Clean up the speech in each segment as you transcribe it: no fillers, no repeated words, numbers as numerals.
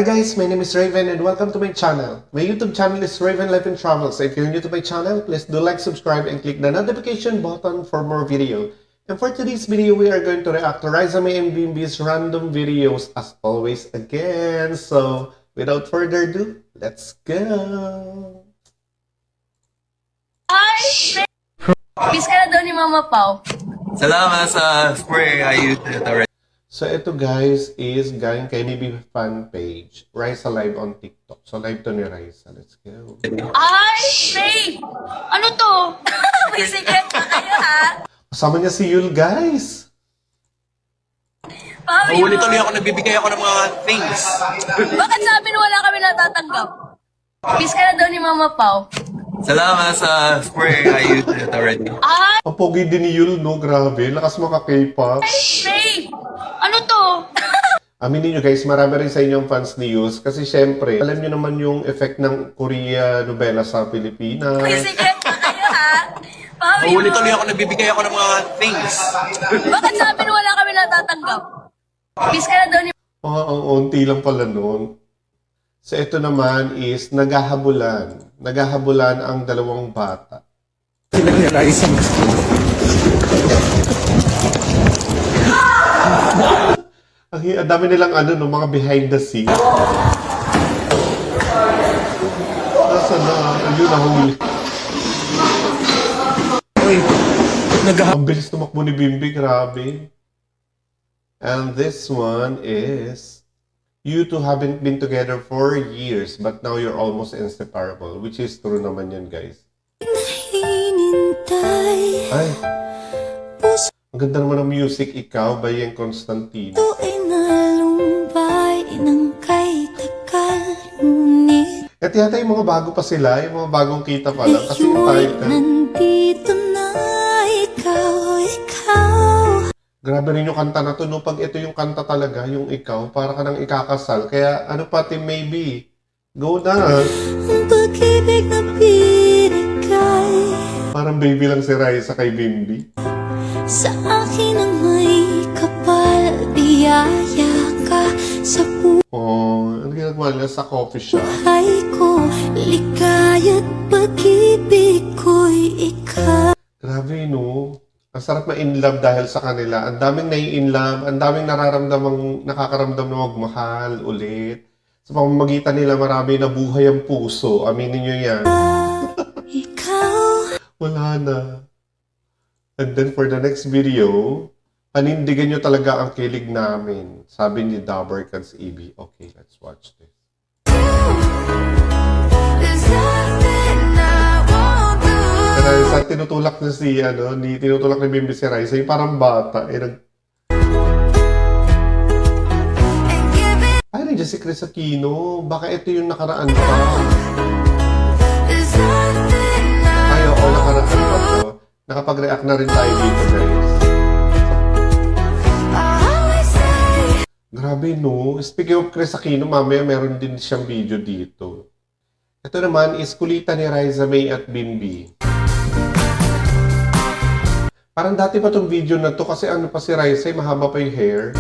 Hi guys, my name is Raven and welcome to my channel. My YouTube channel is Raven Life and Travel. So if you're new to my channel, please do like, subscribe, and click the notification button for more video. And for today's video, we are going to react to Riza May and Bimbi's random videos as always again. So without further ado, let's go! Ay! Miss ka na daw ni Mama Pao. Salamat sa spray ayuda ito. So ito guys is galing kay Bibi fan page. Riza live on TikTok. So live to ni Riza. Let's go. Ay! Ray! Ano to? May secret pa kayo, ha? Kasama niya si Yul guys. Pawi Mahuli tuloy ako, nagbibigay ako ng mga things. Bakit sabi na wala kami natatanggap? Miss ka na daw ni Mama Pao. Salamat sa spray ayuda ito already. Ay! Ang pogi din ni Yul, no? Grabe. Lakas maka-K-pop. Ray! Ano to? Aminin nyo guys, marami rin sa inyong fans ni Yus. Kasi syempre, alam nyo naman yung effect ng Korea novela sa Pilipinas. May secret pa kayo, ha? Pawi Mahuli tuloy ako, nagbibigay ako ng mga things. Bakit sabi na wala kami natatanggap? Miss ka na daw ni... Ang unti lang pala nun. So ito naman is naghahabulan. Naghahabulan ang dalawang bata. Ang dami nilang no, mga behind the scenes. Nasa na? Ayun, nahuli. Ang bilis tumakbo ni Bimbi, grabe. And this one is, you two haven't been together for years, but now you're almost inseparable. Which is true naman yan, guys. Ay, ang ganda naman ng music, Ikaw, by Yang Constantino. At yata yung mga bago pa sila, yung mga bagong kita pa lang, kasi yung title. Grabe rin yung kanta na to, no? Pag ito yung kanta talaga, yung Ikaw, para ka nang ikakasal. Kaya ano pati, maybe, go na. Parang baby lang si Riza kay Bimbi. Sa akin ang may kapal, biyaya ka sa Oh, ano ginagawa nila sa coffee shop? buhay ko, ligaya't pag-ibig ko'y ikaw. Grabe, no? Ang sarap ma-inlove dahil sa kanila. Ang daming nai-inlove, ang daming nararamdamang nakakaramdam na magmahal ulit. Sa pamamagitan nila, marami na buhay ang puso. Aminin nyo yan. Ikaw, Wala na. And then for the next video, panindigan nyo talaga ang kilig namin. Sabi ni Dabber Cats EB. Okay, let's watch this. there's nothing I won't do. Riza, tinutulak na si, tinutulak ni Bimbi si Riza, yung parang bata. And give it, Ay, nandiyan si Chris Aquino. Baka ito yung nakaraan pa. there's nothing I Ay, oo, nakaraan pa to. Nakapag-react na rin tayo dito, guys. always say. Grabe, no? Speaking of Chris Aquino, mamaya meron din siyang video dito. Ito naman is kulitan ni Riza May at Bimbi. Parang dati pa tong video na to kasi ano pa si Riza, mahaba pa yung hair.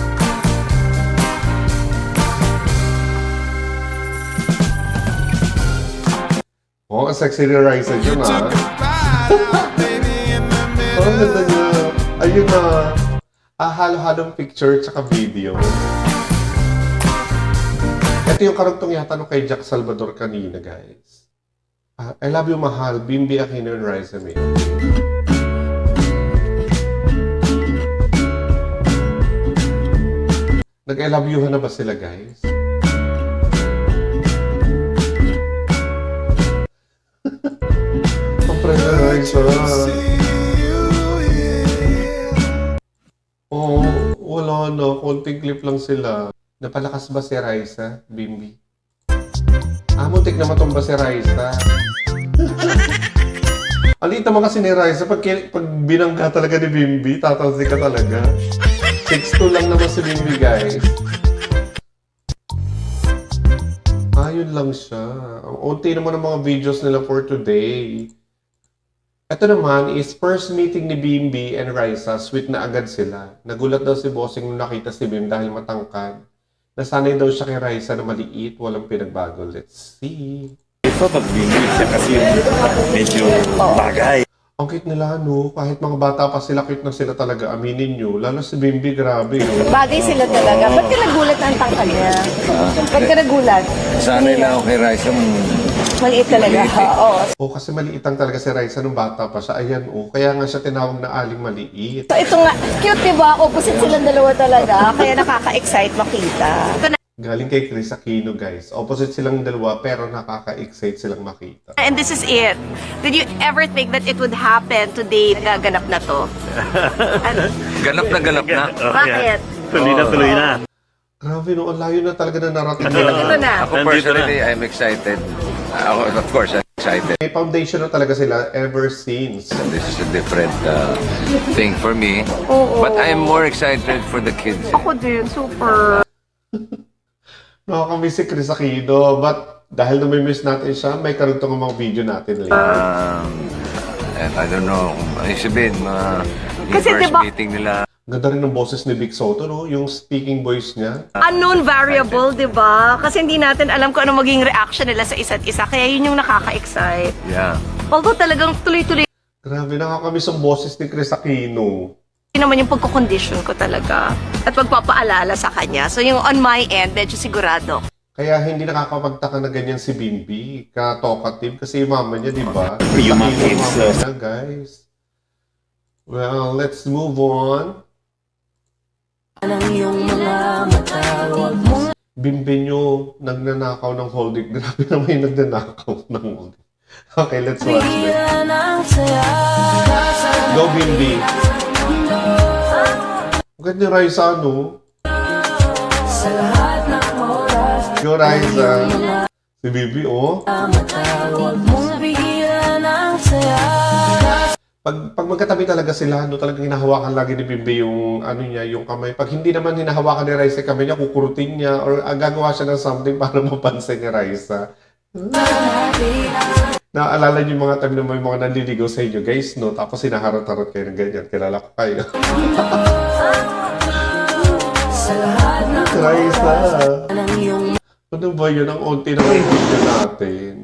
Oh, ang sexy ni Riza dyan, ha? Oh, ang ganda niya. Ayun na. Halo-halong picture tsaka video. Ito yung karugtong yata no kay Jack Salvador kanina, guys. I love you, mahal. Bimbi Aquino and Riza May. Nag-I love you na ba sila, guys? Ang friend na Riza. Oh, wala na. Konting clip lang sila. Napalakas ba si Riza, Bimbi? Muntik na matumba si Riza. Alita naman kasi ni Riza, pag binangga talaga ni Bimbi, tatalsi ka talaga. 6'2" lang naman si Bimbi, guys. Ayun lang siya. Ang unti naman ang mga videos nila for today. Ito naman is first meeting ni Bimbi and Riza. Sweet na agad sila. Nagulat daw si Bossing nung nakita si Bim dahil matangkad. Nasanay daw siya kay Raisa na maliit, walang pinagbago. Let's see. Ito, pag binigay siya kasi yung medyo bagay. Ang cute nila, no? Kahit mga bata pa sila, cute na sila talaga. Aminin nyo. Lalo si Bimbi, grabe. No? Bagay sila talaga. Ba't ka nagulat ang tangkal niya? Ba't ka nagulat? Sanay lang ako kay Raisa. Maliit talaga. Oo. O, kasi maliitang talaga si Raisa nung bata pa siya. Ayan, o. Kaya nga siya tinawag na aling maliit. So ito nga, cute diba? Opposite silang dalawa talaga. Kaya nakaka-excite makita. Galing kay Chris Aquino, guys. Opposite silang dalawa, pero nakaka-excite silang makita. And this is it. Did you ever think that it would happen today na ganap na to? Ganap na ganap na. Bakit? Tuloy na, tuloy na. Grabe, no? Ang layo na talaga na narating Ito nila. na. Ako personally, I'm excited. Ako, of course, I'm excited. May foundation na talaga sila ever since. This is a different thing for me. But I'm more excited for the kids. Ako din, super. Nakakamiss si Chris Aquino, but dahil namimiss natin siya, may karugtong ang mga video natin later. And I don't know, ay sabihin, yung Kasi first diba- meeting nila, Ganda rin ng boses ni Vic Soto, no? Yung speaking voice niya. Unknown variable, di ba? Kasi hindi natin alam kung ano maging reaction nila sa isa't isa. Kaya yun yung nakaka-excite. yeah. Although talagang tuloy-tuloy Grabe, nakakamiss ang boses ni Chris Aquino. naman yung pagkakondisyon ko talaga. At pagpapaalala sa kanya. So yung on my end, medyo sigurado. Kaya hindi nakakapagtaka na ganyan si Bimbi, ka-talkative, kasi yung mama niya, di ba? Yung Aquino mga ang kids, mama niya, guys. Well, let's move on. Bimbi nyo, nagnanakaw ng holding. Grabe naman yung nagnanakaw ng holding. Okay, let's watch this. Go, Bimbi. Ang ganda ni Raisa, no? Go, Raisa. Si Bimbi, oh. Pag magkatabi talaga sila, no, talagang hinahawakan lagi ni Bimbi yung, ano niya, yung kamay. Pag hindi naman hinahawakan ni Raisa yung kamay niya, kukurutin niya, or gagawa siya ng something para mapansin ni Raisa. Naaalala niyo yung mga time na may mga nanliligaw sa inyo, guys, no? Tapos hinaharot-harot kayo ng ganyan. Kilala ko kayo. Raisa. Ano ba yun? Ang unti na video natin.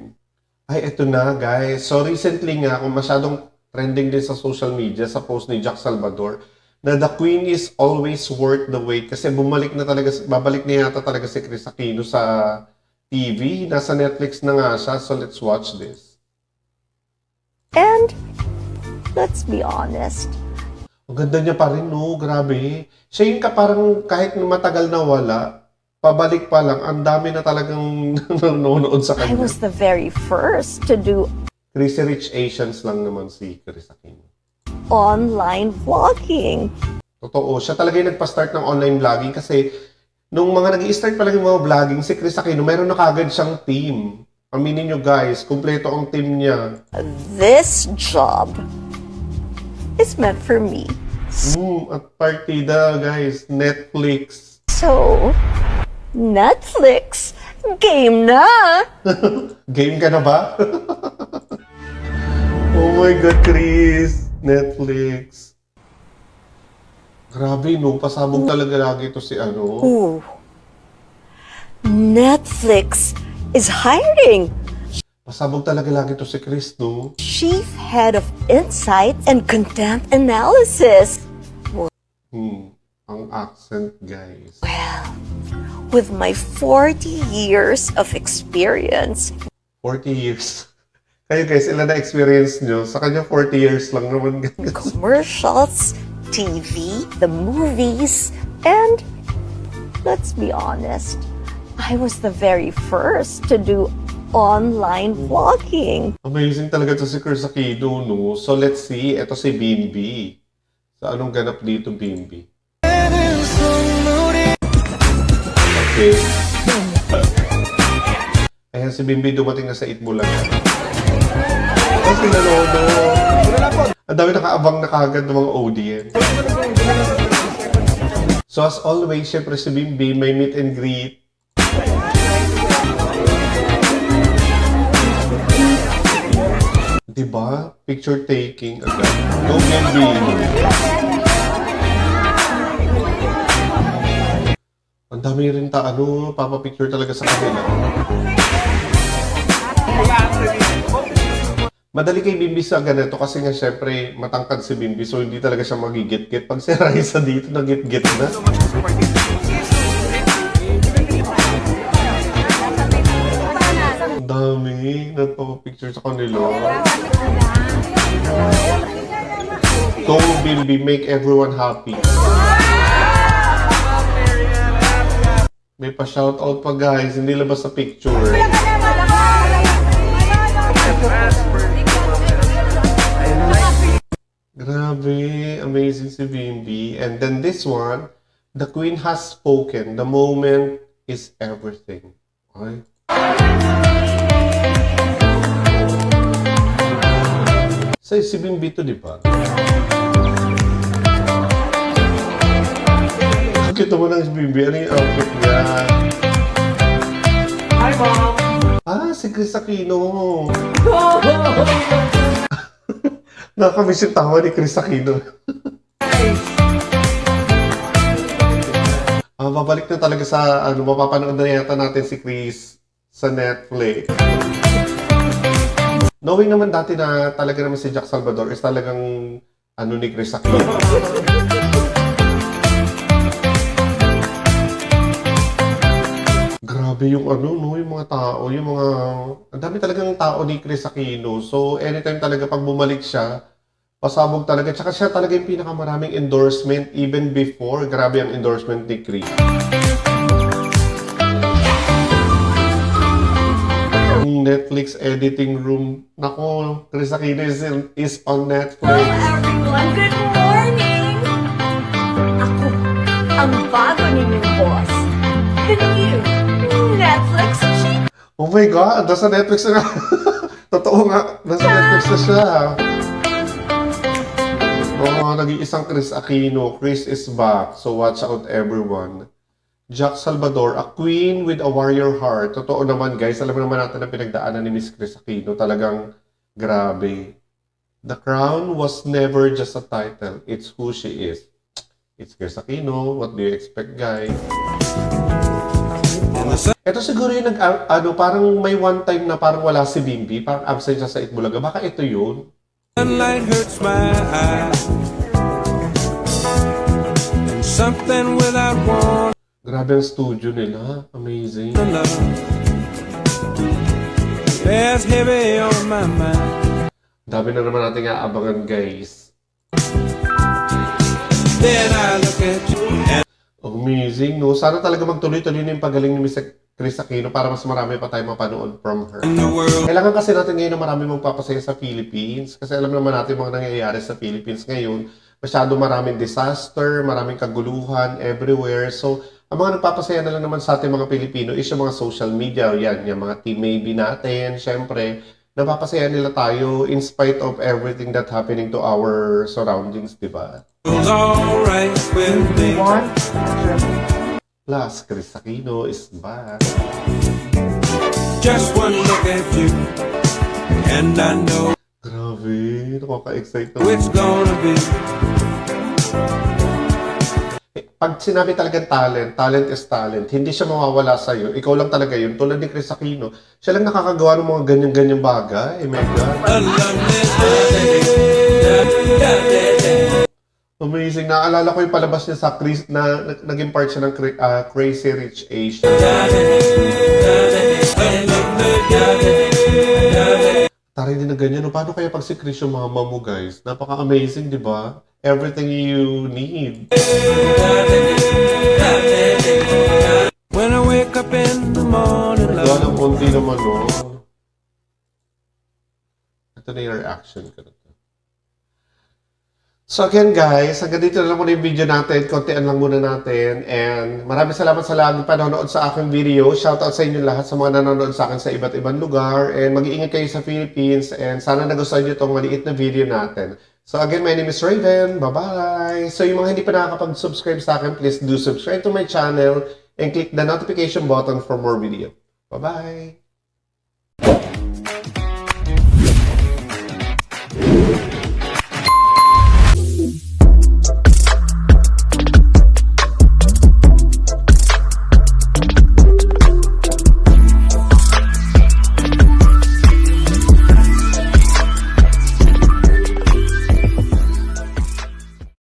Ay, eto na, guys. So, recently nga, kung masyadong trending din sa social media, sa post ni Jack Salvador, na the queen is always worth the wait. Kasi babalik na yata talaga si Chris Aquino sa TV. Nasa Netflix na nga siya. So, let's watch this. And, let's be honest, Ang ganda niya pa rin, no? Grabe. Siya yung parang kahit matagal na wala, pabalik pa lang, ang dami na talagang nanonood sa I kanya. was the very first to do Crazy Rich Asians lang naman si Chris Aquino. online vlogging. Totoo, siya talaga yung nagpa-start ng online vlogging kasi nung mga nag-i-start pa lang yung mga vlogging, si Chris Aquino, meron na kagad siyang team. Aminin nyo guys, kumpleto ang team niya. This job is meant for me. At partida guys, Netflix. So, Netflix, game na! Game ka na ba? Oh my God, Chris. Netflix. Grabe, no? Pasabog talaga lagi ito si ano. Ooh. Netflix is hiring Pasabog talaga lagi ito si Chris, no? Chief Head of Insight and Content Analysis. Ang accent, guys. With my 40 years of experience, 40 years. Kayo guys, ilan na experience nyo? Sa kanya, 40 years lang naman, guys. commercials, TV, the movies, and let's be honest, I was the very first to do online vlogging. Amazing talaga to si Chris Aquino, no? So, let's see. Ito si Bimbi. So, anong ganap dito, Bimbi? Okay. Ayan, si Bimbi dumating na sa Itbulaga. Ay, si Lolo. Ang dami nakaabang na kagad ng mga audience. So, as always, syempre si Bimbi may meet and greet. Diba? Picture taking agad. Go, Bimbi! Ang dami rin papapicture talaga sa kanila. Madali kay Bimbi sa ganito kasi nga syempre matangkad si Bimbi so hindi talaga siya magigit-git. Pag si Raisa dito, nagit-git na. Ang dami nagpapapicture sa kanila. Go Bimbi, make everyone happy. May pa-shoutout pa guys, hindi labas sa picture. Grabe, amazing si Bimbi. And then this one, the queen has spoken. The moment is everything. Okay? So, si Bimbi to, di ba? Kita mo ng si Bimbi. Ano yung outfit niya? Hi, Mom! Ah, si Chris Aquino. Nakakamiss yung tawa ni Chris Aquino. Babalik na talaga sa, mapapanood na yata natin si Chris sa Netflix. Knowing naman dati na talaga naman si Jack Salvador is talagang, ni Chris Aquino. Grabe yung yung mga tao, ang dami talagang tao ni Chris Aquino. So, anytime talaga pag bumalik siya, pasabog talaga. Tsaka siya talaga yung pinakamaraming endorsement even before. Grabe ang endorsement ni Chris. Yung Netflix editing room. Nako, Chris Aquino is on Netflix. Everyone, good morning! Ako, ang bago ninyong boss. The new Netflix chick. Oh my God, nasa Netflix na nga. Totoo nga, nasa Netflix na siya. Nag-iisang Chris Aquino. Chris is back. So watch out everyone. Jack Salvador, a queen with a warrior heart. Totoo naman guys, alam naman natin ang pinagdaanan ni Miss Chris Aquino. Talagang grabe. The crown was never just a title. It's who she is. It's Chris Aquino. What do you expect guys? Ito siguro yung parang may one time na parang wala si Bimbi. Parang absent siya sa Itbulaga. Baka ito yun. Sunlight hurts my eyes. And something without warning. Grabe ang studio nila. Amazing. Bears heavy on my mind. Dami na naman natin aabangan guys. Then I look at you and Amazing, no? Sana talaga magtuloy-tuloy na yung pagaling ni Miss Chris Aquino para mas marami pa tayo mapanood from her. the world. Kailangan kasi natin ngayon na marami magpapasaya sa Philippines. Kasi alam naman natin mga nangyayari sa Philippines ngayon. Masyado maraming disaster, maraming kaguluhan everywhere. So, ang mga nagpapasaya na lang naman sa ating mga Pilipino is yung mga social media. Yan, yung mga team maybe natin. Siyempre, napapasaya nila tayo in spite of everything that's happening to our surroundings, di ba? It's all right with me. Plus, Chris Aquino is back. Just one look at you, and I know Grabe, nakaka-excite who it's gonna be. Pag sinabi talagang talent is talent. Hindi siya mawawala sa'yo. Ikaw lang talaga yun. Tulad ni Chris Aquino. Siya lang nakakagawa ng mga ganyan-ganyan bagay. My God. A lovely day. Amazing. Naalala ko yung palabas niya sa Chris, na naging part siya ng Crazy Rich Asian. Taray din na ganyan. No? Paano kaya pag si Chris yung mama mo, guys? Napaka-amazing, di ba? Everything you need. When I wake up in the morning, Gawa ng love, konti naman, no? Ito na yung reaction ko na to. So again guys, hanggang dito na lang muna yung video natin. Kontian lang muna natin. And maraming salamat sa laging panonood sa aking video. Shoutout sa inyo lahat sa mga nanonood sa akin sa iba't ibang lugar. And mag-iingat kayo sa Philippines. And sana nagustuhan nyo itong maliit na video natin. So again, my name is Raven. Bye-bye! So yung mga hindi pa nakakapag-subscribe sa akin, please do subscribe to my channel and click the notification button for more video. Bye-bye!